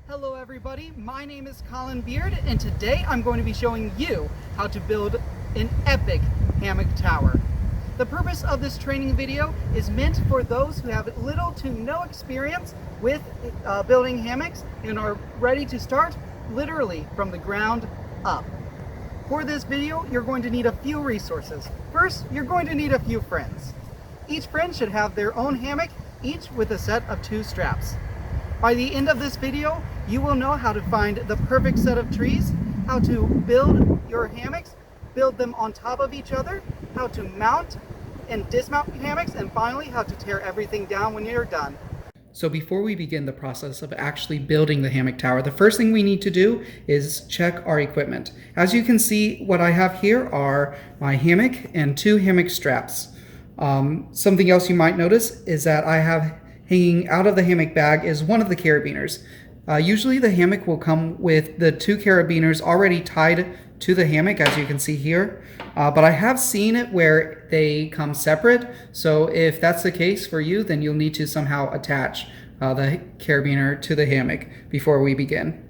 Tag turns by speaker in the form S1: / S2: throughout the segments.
S1: Hello everybody, my name is Colin Beard and today I'm going to be showing you how to build an epic hammock tower. The purpose of this training video is meant for those who have little to no experience with building hammocks and are ready to start literally from the ground up. For this video, you're going to need a few resources. First, you're going to need a few friends. Each friend should have their own hammock, each with a set of 2 straps. By the end of this video, you will know how to find the perfect set of trees, how to build your hammocks, build them on top of each other, how to mount and dismount hammocks, and finally how to tear everything down when you're done.
S2: So before we begin the process of actually building the hammock tower, the first thing we need to do is check our equipment. As you can see, what I have here are my hammock and 2 hammock straps. Something else you might notice is that I have hanging out of the hammock bag is one of the carabiners. Usually the hammock will come with the 2 carabiners already tied to the hammock, as you can see here. But I have seen it where they come separate. So if that's the case for you, then you'll need to somehow attach the carabiner to the hammock before we begin.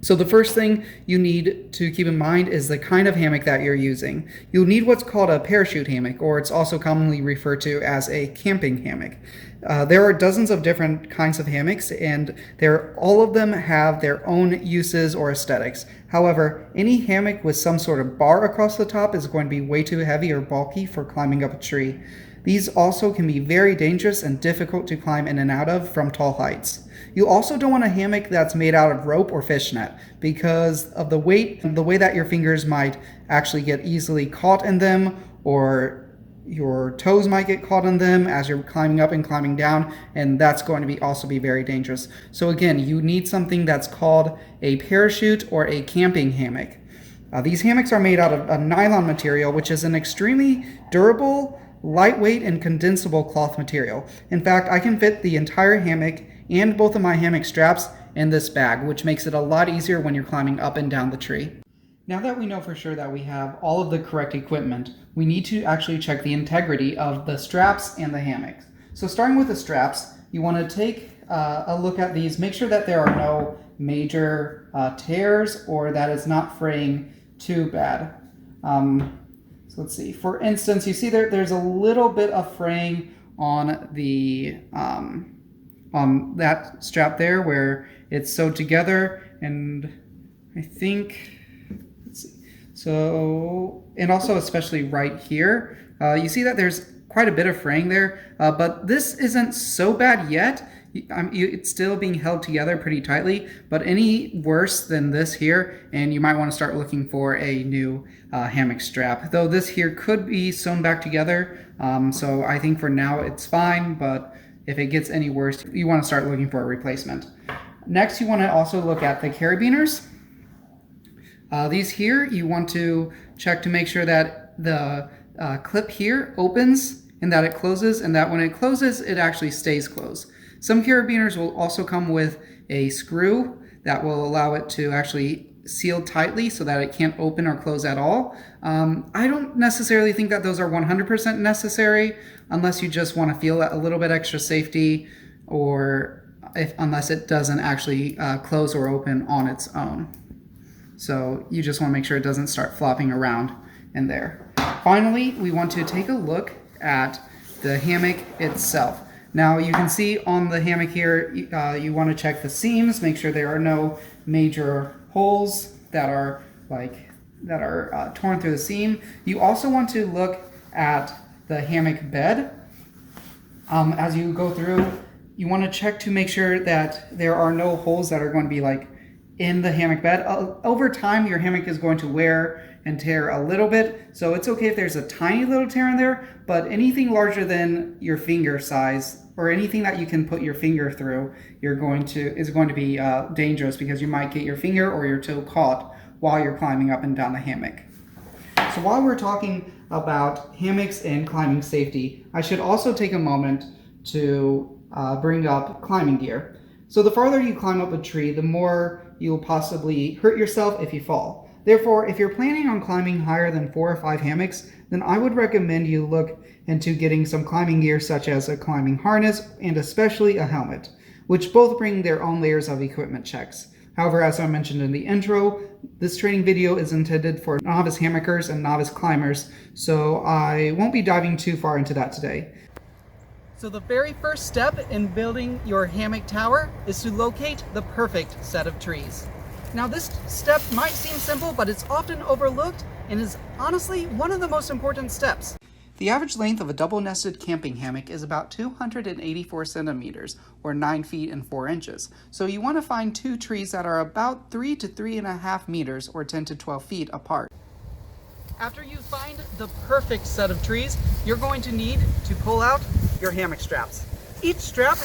S2: So the first thing you need to keep in mind is the kind of hammock that you're using. You'll need what's called a parachute hammock, or it's also commonly referred to as a camping hammock. There are dozens of different kinds of hammocks, and all of them have their own uses or aesthetics. However, any hammock with some sort of bar across the top is going to be way too heavy or bulky for climbing up a tree. These also can be very dangerous and difficult to climb in and out of from tall heights. You also don't want a hammock that's made out of rope or fishnet because of the weight and the way that your fingers might actually get easily caught in them, or your toes might get caught in them as you're climbing up and climbing down, and that's going to also be very dangerous. So again, you need something that's called a parachute or a camping hammock. These hammocks are made out of a nylon material, which is an extremely durable, lightweight, and condensable cloth material. In fact, I can fit the entire hammock and both of my hammock straps in this bag, which makes it a lot easier when you're climbing up and down the tree. Now that we know for sure that we have all of the correct equipment, we need to actually check the integrity of the straps and the hammocks. So starting with the straps, you want to take a look at these, make sure that there are no major tears or that it's not fraying too bad. So let's see, for instance, you see there's a little bit of fraying on the on that strap there where it's sewed together, and I think, let's see, so, and also especially right here, you see that there's quite a bit of fraying there, but this isn't so bad yet. It's still being held together pretty tightly, but any worse than this here, and you might want to start looking for a new hammock strap. Though this here could be sewn back together, so I think for now it's fine, but if it gets any worse, you want to start looking for a replacement. Next, you want to also look at the carabiners. These here, you want to check to make sure that the clip here opens and that it closes, and that when it closes, it actually stays closed. Some carabiners will also come with a screw that will allow it to actually seal tightly so that it can't open or close at all. I don't necessarily think that those are 100% necessary unless you just want to feel a little bit extra safety, or unless it doesn't actually close or open on its own. So you just want to make sure it doesn't start flopping around in there. Finally, we want to take a look at the hammock itself. Now you can see on the hammock here, you want to check the seams, make sure there are no major holes that are torn through the seam. You also want to look at the hammock bed. As you go through, you want to check to make sure that there are no holes that are going to be in the hammock bed. Over time, your hammock is going to wear and tear a little bit, so it's okay if there's a tiny little tear in there, but anything larger than your finger size, or anything that you can put your finger through, is going to be dangerous, because you might get your finger or your toe caught while you're climbing up and down the hammock. So while we're talking about hammocks and climbing safety, I should also take a moment to bring up climbing gear. So the farther you climb up a tree, the more you'll possibly hurt yourself if you fall. Therefore, if you're planning on climbing higher than 4 or 5 hammocks, then I would recommend you look into getting some climbing gear such as a climbing harness and especially a helmet. which both bring their own layers of equipment checks. However, as I mentioned in the intro, this training video is intended for novice hammockers and novice climbers, so I won't be diving too far into that today.
S1: So the very first step in building your hammock tower is to locate the perfect set of trees. Now this step might seem simple, but it's often overlooked and is honestly one of the most important steps.
S2: The average length of a double-nested camping hammock is about 284 centimeters, or 9 feet and 4 inches. So you want to find two trees that are about 3 to 3.5 meters, or 10 to 12 feet apart.
S1: After you find the perfect set of trees, you're going to need to pull out your hammock straps. Each strap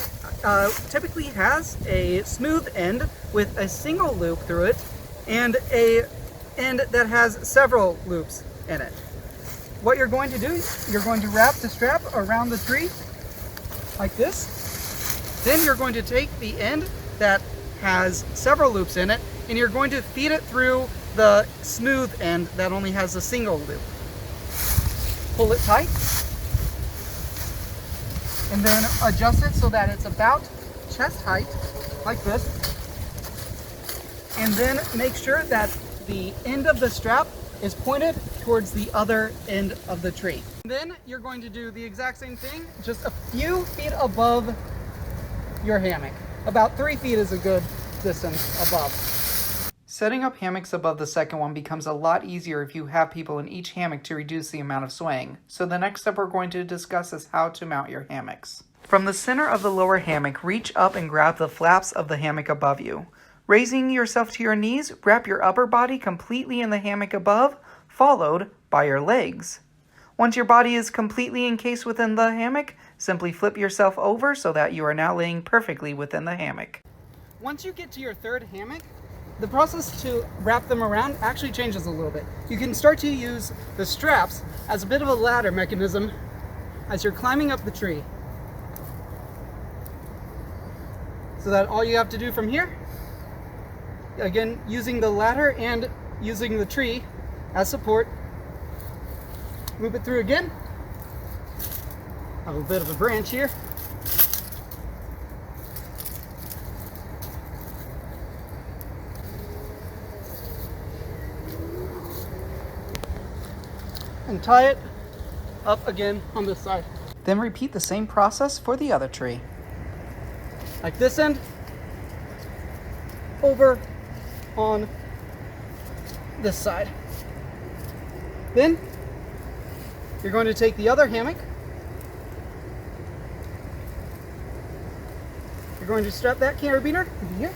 S1: typically has a smooth end with a single loop through it and a end that has several loops in it. What you're going to do, you're going to wrap the strap around the tree like this. Then you're going to take the end that has several loops in it and you're going to feed it through the smooth end that only has a single loop. Pull it tight and then adjust it so that it's about chest height, like this. And then make sure that the end of the strap is pointed towards the other end of the tree. Then you're going to do the exact same thing, just a few feet above your hammock. About 3 feet is a good distance above.
S2: Setting up hammocks above the second one becomes a lot easier if you have people in each hammock to reduce the amount of swaying. So the next step we're going to discuss is how to mount your hammocks. From the center of the lower hammock, reach up and grab the flaps of the hammock above you. Raising yourself to your knees, wrap your upper body completely in the hammock above, followed by your legs. Once your body is completely encased within the hammock, simply flip yourself over so that you are now laying perfectly within the hammock.
S1: Once you get to your third hammock, the process to wrap them around actually changes a little bit. You can start to use the straps as a bit of a ladder mechanism as you're climbing up the tree. So that all you have to do from here, again, using the ladder and using the tree as support, move it through again. I have a bit of a branch here. And tie it up again on this side.
S2: Then repeat the same process for the other tree.
S1: Like this end, over on this side. Then you're going to take the other hammock. You're going to strap that carabiner in here.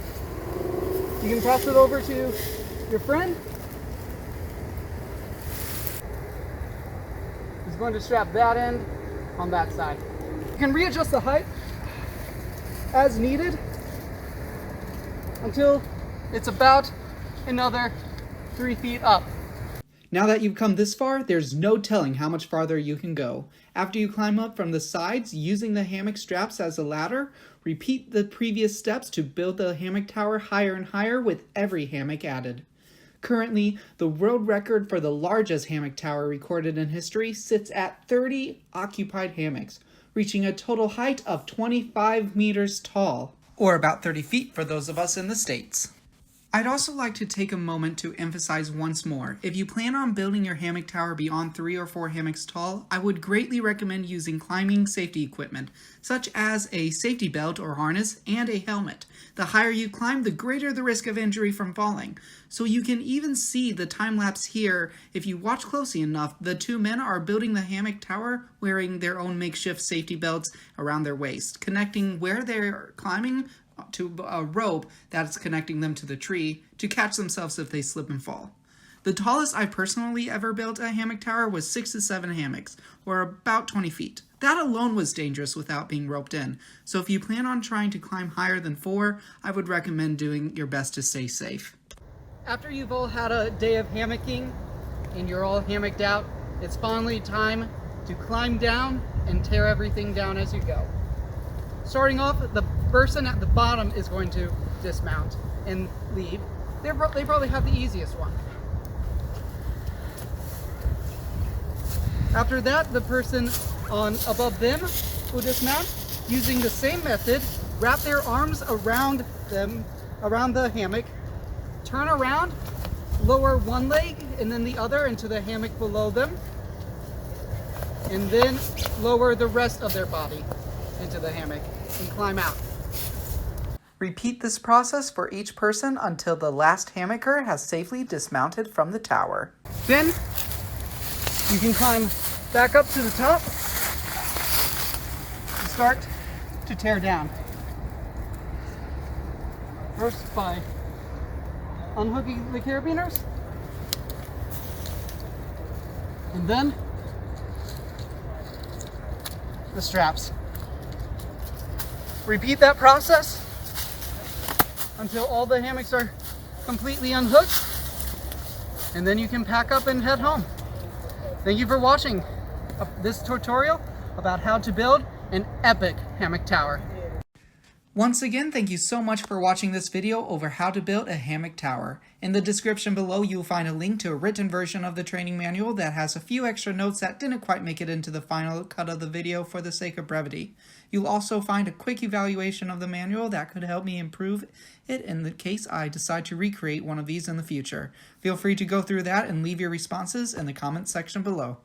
S1: You can pass it over to your friend. He's going to strap that end on that side. You can readjust the height as needed until it's about another 3 feet up.
S2: Now that you've come this far, there's no telling how much farther you can go. After you climb up from the sides using the hammock straps as a ladder, repeat the previous steps to build the hammock tower higher and higher with every hammock added. Currently, the world record for the largest hammock tower recorded in history sits at 30 occupied hammocks, reaching a total height of 25 meters tall, or about 30 feet for those of us in the States. I'd also like to take a moment to emphasize once more, if you plan on building your hammock tower beyond 3 or 4 hammocks tall, I would greatly recommend using climbing safety equipment, such as a safety belt or harness and a helmet. The higher you climb, the greater the risk of injury from falling. So you can even see the time lapse here. If you watch closely enough, the two men are building the hammock tower wearing their own makeshift safety belts around their waist, connecting where they're climbing to a rope that's connecting them to the tree to catch themselves if they slip and fall. The tallest I personally ever built a hammock tower was 6 to 7 hammocks, or about 20 feet. That alone was dangerous without being roped in, so if you plan on trying to climb higher than 4, I would recommend doing your best to stay safe.
S1: After you've all had a day of hammocking and you're all hammocked out, it's finally time to climb down and tear everything down as you go. Starting off, the person at the bottom is going to dismount and leave. They probably have the easiest one. After that, the person on above them will dismount using the same method wrap their arms around the hammock, turn around, lower one leg and then the other into the hammock below them, and then lower the rest of their body into the hammock and climb out.
S2: Repeat this process for each person until the last hammocker has safely dismounted from the tower.
S1: Then you can climb back up to the top and start to tear down. First by unhooking the carabiners, and then the straps. Repeat that process until all the hammocks are completely unhooked, and then you can pack up and head home. Thank you for watching this tutorial about how to build an epic hammock tower.
S2: Once again, thank you so much for watching this video over how to build a hammock tower. In the description below, you'll find a link to a written version of the training manual that has a few extra notes that didn't quite make it into the final cut of the video for the sake of brevity. You'll also find a quick evaluation of the manual that could help me improve it in the case I decide to recreate one of these in the future. Feel free to go through that and leave your responses in the comments section below.